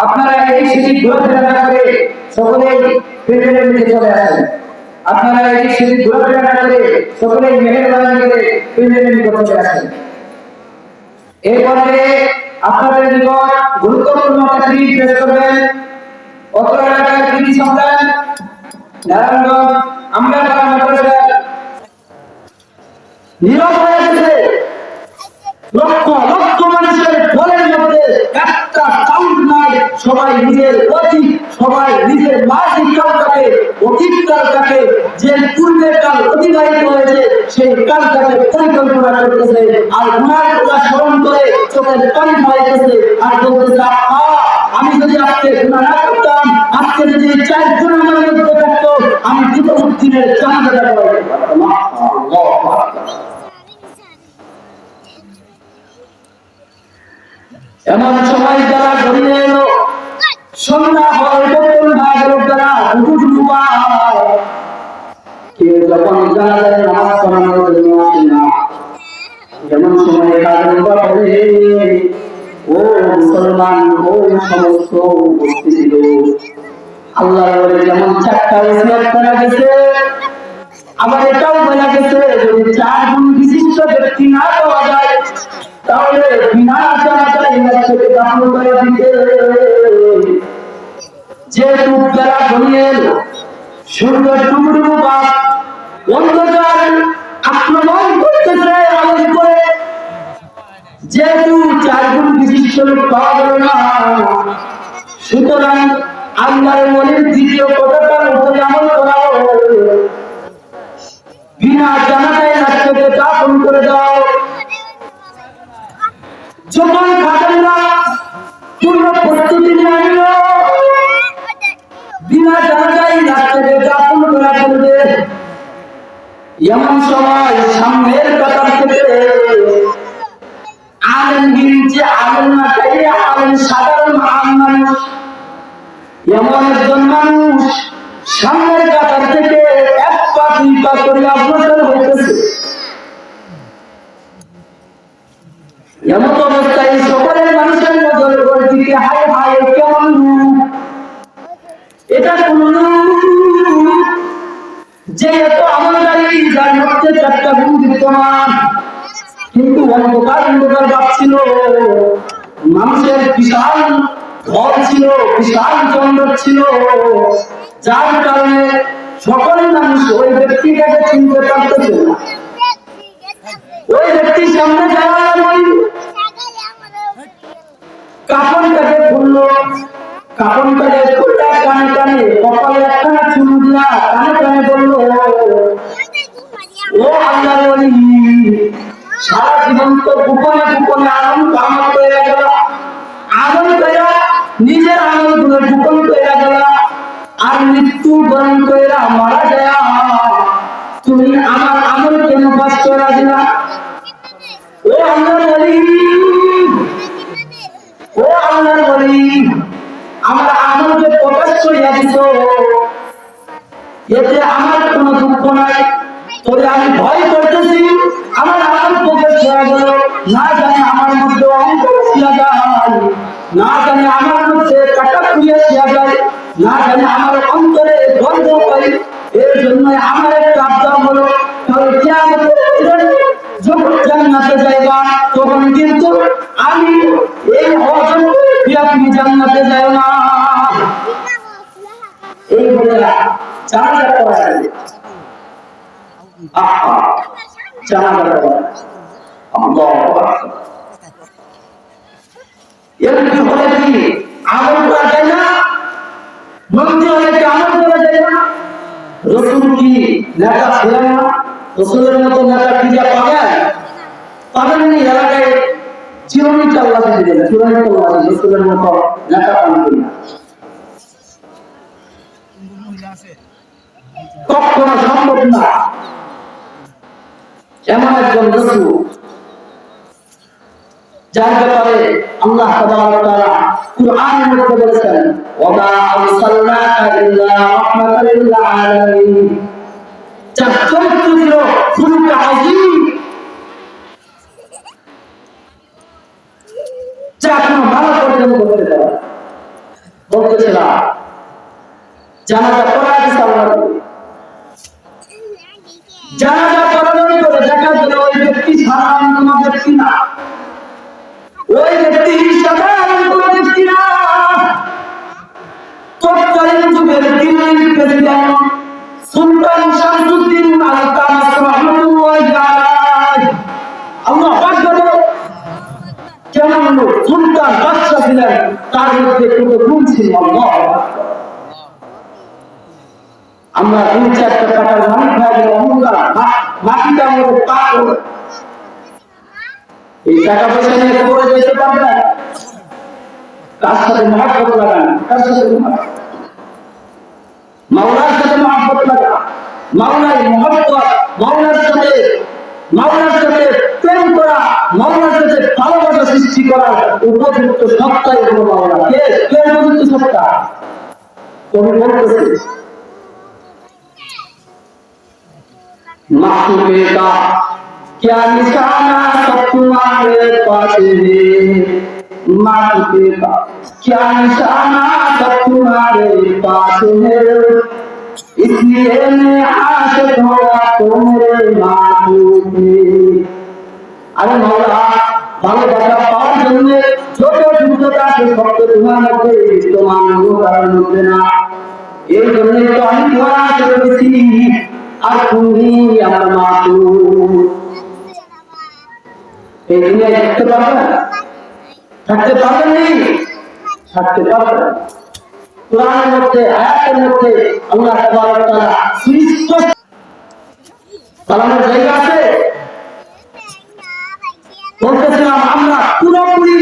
আপনারা এই সিঁড়ি ঘোরাফেরা না করে সকলেই প্রেমের দিকে চলে আসেন। আপনারা এই সিঁড়ি ঘোরাফেরা না করে সকলেই মেহেরবানি করে প্রেমের দিকে চলে আসেন। এরপরে আপনাদের নিকট গুরুত্বপূর্ণ চাকরি পেশ করবেন অত্র এলাকার কৃতি সন্তান নারায়ণগঞ্জ আমরা মাদ্রাসার নীরব হয়ে গেছে লক্ষ লক্ষ মানুষের ফলের মধ্যে একটা কাউন্ট নাই। সবাই নিজের অতীত, সবাই নিজের মাসিক কালটাকে অতীত কালটাকে যে পূর্বের কাল অতিবাহিত হয়েছে সেই কালটাকে পরিকল্পনা করতেছে আর গুনার কথা স্মরণ করে চোখের পানি পাইতেছে আর বলতেছে আমি যদি আজকে গুনাহ না করতাম, আজকে যদি 4 গুনাহ আমার মধ্যে থাকতো, আমি দিনের জানাজা পড়াইতে পারতাম। আল্লাহু আকবার। এমন সময় যারা ঘুরিয়ে এলো সন্ধ্যা হয় বকুল ভাগের দ্বারা ডুবু পায় কেউ যখন জানাজার নামাজ পড়ানোর জন্য আসে না, এমন সময় কাজের বলে ও মুসলমান, ও সমস্ত উপস্থিত লোক, আল্লাহর বলে যেমন 4টা ওসিয়ত করা গেছে, আবার এটাও বলা গেছে যদি 4 গুণ বিশিষ্ট ব্যক্তি না পাওয়া যায় তাহলে বিনা জানাজায় মসজিদে দাফন করে দিতে। যেহেতু বেলা ঘনিয়ে এলো, সূর্য ডুবডুবু ভাব, অন্ধকার আক্রমণ করতেছে আমাদের উপরে, যেহেতু 4 গুণ বিশিষ্ট লোক পাওয়া গেল না, সুতরাং আল্লাহর ওলির দ্বিতীয় পতাকার উপরে আমল করা হলো, বিনা জানাজায় মসজিদে দাফন করে দাও। যখন খাদেমরা পূর্ণ প্রস্তুতি নিল বিনা জানাজায় মসজিদে দাফন করা করবে, এমন সময় সামনের কাতার থেকে আলেমগিরি যে আলেম না চাই আলেম সাধারণ মানুষ, এমন একজন মানুষ সামনের কাতার থেকে 1 পা 2 পা করে অগ্রসর হইতেছে। এমন অবস্থায় সকলের মানুষের নজর ওর দিকে, হায় হায় কেমন রূপ, এটা কোন রূপ যে এত আমলদারি, যার মধ্যে 4টা গুণ বিদ্যমান, কিন্তু অন্ধকার অন্ধকার ভাবছিল। মানুষের বিশাল ঘর ছিল, বিশাল জঙ্গল ছিল, যার কারণে সকল মানুষ ওই ব্যক্তিটাকে চিনতে পারতেছে না। ওই ব্যক্তির সামনে যাওয়া কাপড়টাকে খুললো, কাপড়টাকে খুললে কানে কানে কপালে একখানা চুল দিয়া কানে কানে বললো ও আল্লাহর ওলি, সারা জীবন তো গোপনে গোপনে আমল করে গেল, আমল করে নিজের আমল গুলো গোপন করে গেল, আর মৃত্যু বরণ করে মারা যায়, তুমি আমার আমল কেন পাস করা দিলা? ও আল্লাহর ওলি, ও আল্লাহর ওলি, আমার আমলকে প্রকাশ করিয়া দিছ, এতে আমার কোনো দুঃখ নাই, তবে আমি ভয় করতেছি আমার আমল প্রকাশ হয়ে গেল, না জানি আমার মধ্যে অঙ্ক ছিয়া যায়, না জানি আমার মধ্যে কাটা খুঁড়িয়া ছিয়া যায়, না জানি আমার অন্তরে গন্ধ পাই। এর জন্য আমার একটা আবদার হলো, তাহলে যখন জান্নাতে যাইবা তখন কিন্তু আমি এই অর্জন আপনি জান্নাতে যাও না। এই বলে জানাজা করা যায়, জানাজা করা এরকম হলে কি আমল করা যায় না? মন্দির হলে কি আমল করা যায় না? রসুল কি নেতা ছিলেন না? রসুলের মতো নেতা কি যা পাবেননি? এলাকায় চিরনিত আল্লাহ দিলেন, চিরনিত রসুলের মতো নেতা পাবেন না, কখনো সম্ভব না। এমন একজন রসুল যার ব্যাপারে আল্লাহ তাবারক ওয়া তাআলা কুরআনের মধ্যে বলেছেন ওয়া আরসালনাকা ইল্লা রাহমাতাল লিল আলামিন, যার চরিত্র ছিল খুলুক আযীম, যা কোনো ভালো পর্যন্ত করতে পারে। করেছিলাম, জানাজা পড়া দিছে আল্লাহ। জানাজা পড়ানোর পরে দেখা গেল ওই ব্যক্তি সাধারণ কোনো ব্যক্তি না, ওই ব্যক্তি সাধারণ কোনো ব্যক্তি না, তৎকালীন যুগের দিল্লির প্রেসিডেন্ট সুলতান শামসুদ্দিন আল-তামাস রাহমাতুল্লাহি আলাইহি। আল্লাহু আকবার। কেমন লোক, সুলতান বাদশা ছিলেন, তার মধ্যে কোনো গুণ ছিল। আল্লাহু আকবার। আমরা 2-4 টাকার মালিক হয়ে গেলে অহংকার, মাটিটা আমাদের পাপ হলো। এই টাকা পয়সা নিয়ে কবরে যেতে পারবে না। তার সাথে মহব্বত লাগান, তার সাথে মাওলার সাথে মহব্বত লাগা, মাওলার মহব্বত, মাওলার সাথে প্রেম করা, মাওলার সাথে ভালোবাসা সৃষ্টি করার উপযুক্ত সত্তাই হলো মাওলা। কে উপযুক্ত সত্তা? কবি বলতেছে मासूमे का क्या निशाना सब तुम्हारे पास है, मासूमे का क्या निशाना सब तुम्हारे पास है, इसलिए मैं आशिक हुआ तो मेरे मासूमे। अरे मौला ভালোবাসা পাওয়ার জন্য যত যুদ্ধটা আছে সব তো তোমার মধ্যে বিদ্যমান, কারণ মধ্যে না। এই জন্যই তো আমি তোমার আশা করেছি, আর তুমি আমার মাসুম। এই দুনিয়ায় থাকতে পারবে? থাকতে পারবেন নেই? থাকতে পারবেন। কোরআনের মধ্যে, আয়াতের মধ্যে আল্লাহ তাবারক ওয়া তাআলা সুস্পষ্ট পালানোর জায়গা আছে। বলতেছিলাম আমরা পুরোপুরি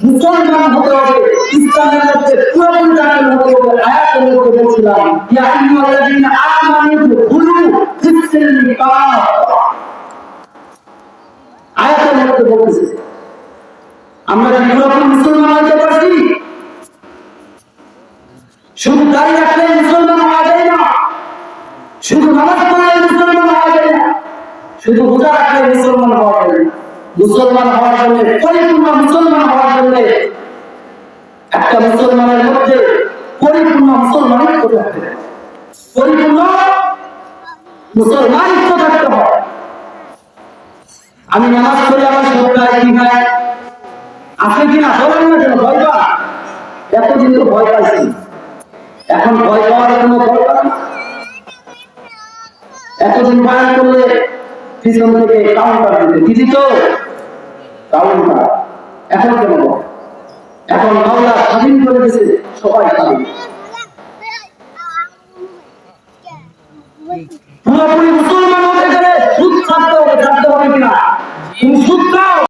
মুসলমান হতে হবে, ইসলামের মধ্যে পুরোপুরি দাখিল হতে হবে। আয়াতের মধ্যে বলছিলাম ইয়া আইয়ুহাল্লাযীনা আমানু দুখুলু ফিস-সিলমি কাফা। আয়াতের মধ্যে বলতেছে আমরা কি পুরোপুরি মুসলমান হতে পারছি? শুধু দাড়ি রাখলে মুসলমান হওয়া যায় না, শুধু নামাজ পড়লে মুসলমান হওয়া যায় না, শুধু রোজা রাখলে মুসলমান হওয়া যায় না। মুসলমান হওয়ার জন্য, পরিপূর্ণ মুসলমান হওয়ার জন্য একটা মুসলমানের মধ্যে পরিপূর্ণ মুসলমানিত্ব থাকতে হবে, পরিপূর্ণ মুসলমানিত্ব থাকতে হয়। আমি নামাজ পড়ে আমার সরকার কি হয় আছে কিনা বলেন না, কেন ভয় পা? এতদিন তো ভয় পাইছি, এখন ভয় পাওয়ার কোনো দরকার না। এতদিন বয়ান করলে পিছন থেকে কাউন্টার দিতে দিদি তো কাউন্টার, এখন কেন? এখন মাওলা স্বাধীন করে দিয়েছে, সবাই স্বাধীন। পুরোপুরি মুসলমান